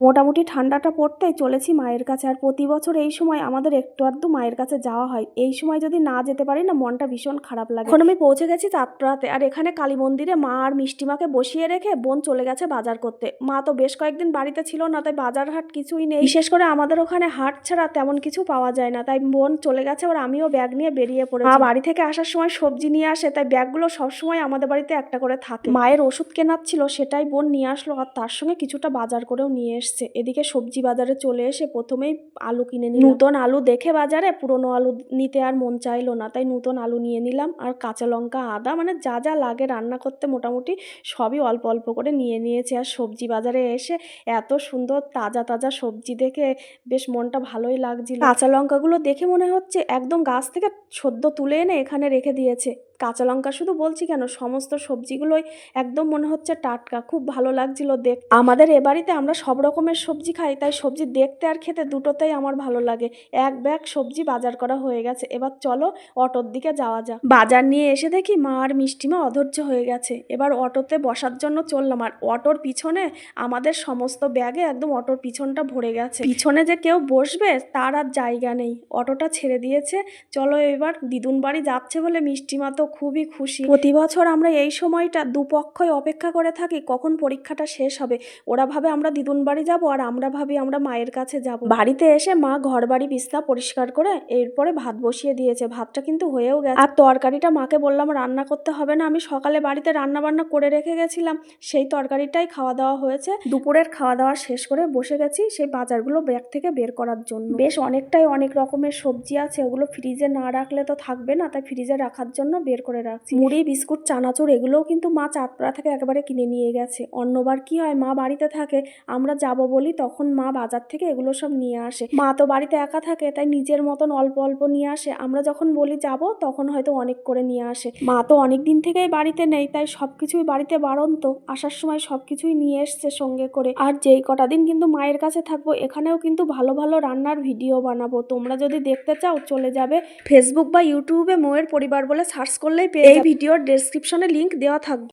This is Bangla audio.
মোটামুটি ঠান্ডাটা পড়তেই চলেছি মায়ের কাছে। আর প্রতি বছর এই সময় আমাদের একটু আধটু মায়ের কাছে যাওয়া হয়। এই সময় যদি না যেতে পারি না, মনটা ভীষণ খারাপ লাগে। এখন আমি পৌঁছে গেছি চাঁদপাড়াতে, আর এখানে কালী মন্দিরে মা আর মিষ্টিমাকে বসিয়ে রেখে বোন চলে গেছে বাজার করতে। মা তো বেশ কয়েকদিন বাড়িতে ছিল না, তাই বাজার হাট কিছুই নেই। বিশেষ করে আমাদের ওখানে হাট ছাড়া তেমন কিছু পাওয়া যায় না, তাই বোন চলে গেছে, আর আমিও ব্যাগ নিয়ে বেরিয়ে পড়েছি। মা বাড়ি থেকে আসার সময় সবজি নিয়ে আসে, তাই ব্যাগগুলো সবসময় আমাদের বাড়িতে একটা করে থাকে। মায়ের ওষুধ কেনার ছিল, সেটাই বোন নিয়ে আসলো, আর তার সঙ্গে কিছুটা বাজার করেও নিয়ে এসছে। এদিকে সবজি বাজারে চলে এসে প্রথমেই আলু কিনে নিলাম। নতুন আলু দেখে বাজারে পুরনো আলু নিতে আর মন চাইলো না, তাই নতুন আলু নিয়ে নিলাম। আর কাঁচা লঙ্কা, আদা, মানে যা যা লাগে রান্না করতে মোটামুটি সবই অল্প অল্প করে নিয়ে নিয়েছি। আর সবজি বাজারে এসে এত সুন্দর তাজা তাজা সবজি দেখে বেশ মনটা ভালোই লাগছিল। কাঁচা লঙ্কাগুলো দেখে মনে হচ্ছে একদম গাছ থেকে সদ্য তুলে এনে এখানে রেখে দিয়েছে। কাঁচা লঙ্কা শুধু বলছি কেন, সমস্ত সবজিগুলোই একদম মনে হচ্ছে টাটকা, খুব ভালো লাগছিল দেখতে। আমাদের এ বাড়িতে আমরা সব রকমের সবজি খাই, তাই সবজি দেখতে আর খেতে দুটোতেই আমার ভালো লাগে। এক ব্যাগ সবজি বাজার করা হয়ে গেছে। এবার চলো অটোর দিকে যাওয়া যাক। বাজার নিয়ে এসে দেখি মা আর মিষ্টিমা অধৈর্য হয়ে গেছে। এবার অটোতে বসার জন্য চললাম, আর অটোর পিছনে আমাদের সমস্ত ব্যাগে একদম অটোর পিছনটা ভরে গেছে। পিছনে যে কেউ বসবে তার আর জায়গা নেই। অটোটা ছেড়ে দিয়েছে। চলো এবার দিদুন বাড়ি যাচ্ছে বলে মিষ্টিমা তো খুবই খুশি। প্রতি বছর আমরা এই সময়টা দুপক্ষই অপেক্ষা করে থাকি কখন পরীক্ষাটা শেষ হবে। ওরা ভাবে আমরা দিদুন বাড়ি যাব, আর আমরা ভাবি আমরা মায়ের কাছে যাব। বাড়িতে এসে মা ঘর বাড়ি বিছনা পরিষ্কার করে এরপরে ভাত বসিয়ে দিয়েছে। ভাতটা কিন্তু হয়েও গেছে। আর তরকারিটা মাকে বললাম রান্না করতে হবে না, আমি সকালে বাড়িতে রান্না বান্না করে রেখে গেছিলাম, সেই তরকারিটাই খাওয়া দাওয়া হয়েছে। দুপুরের খাওয়া দাওয়া শেষ করে বসে গেছি সেই বাজারগুলো ব্যাগ থেকে বের করার জন্য। বেশ অনেকটাই অনেক রকমের সবজি আছে, ওগুলো ফ্রিজে না রাখলে তো থাকবে না, তাই ফ্রিজে রাখার জন্য বের করে রাখছি। মুড়ি, বিস্কুট, চানাচুর এগুলোও কিন্তু মা চাঁদপাড়া থেকে একেবারে কিনে নিয়ে গেছে। অন্যবার কি হয়, মা বাড়িতে থাকে, আমরা যাব বলি, তখন মা বাজার থেকে এগুলো সব নিয়ে আসে। মা তো বাড়িতে একা থাকে, তাই নিজের মতন অল্প অল্প নিয়ে আসে। আমরা যখন বলি যাব তখন হয়তো অনেক করে নিয়ে আসে। মা তো অনেক দিন থেকেই বাড়িতে নেই, তাই সবকিছুই বাড়িতে বাড়ন্ত, আসার সময় সবকিছুই নিয়ে এসছে সঙ্গে করে। আর যেই কটা দিন কিন্তু মায়ের কাছে থাকবো, এখানেও কিন্তু ভালো ভালো রান্নার ভিডিও বানাবো। তোমরা যদি দেখতে চাও চলে যাবে ফেসবুক বা ইউটিউবে মোয়ের পরিবার বলে সার্চ করলেই পেয়ে যাবে। এই ভিডিওর ডেসক্রিপশনে লিংক দেওয়া থাকবে।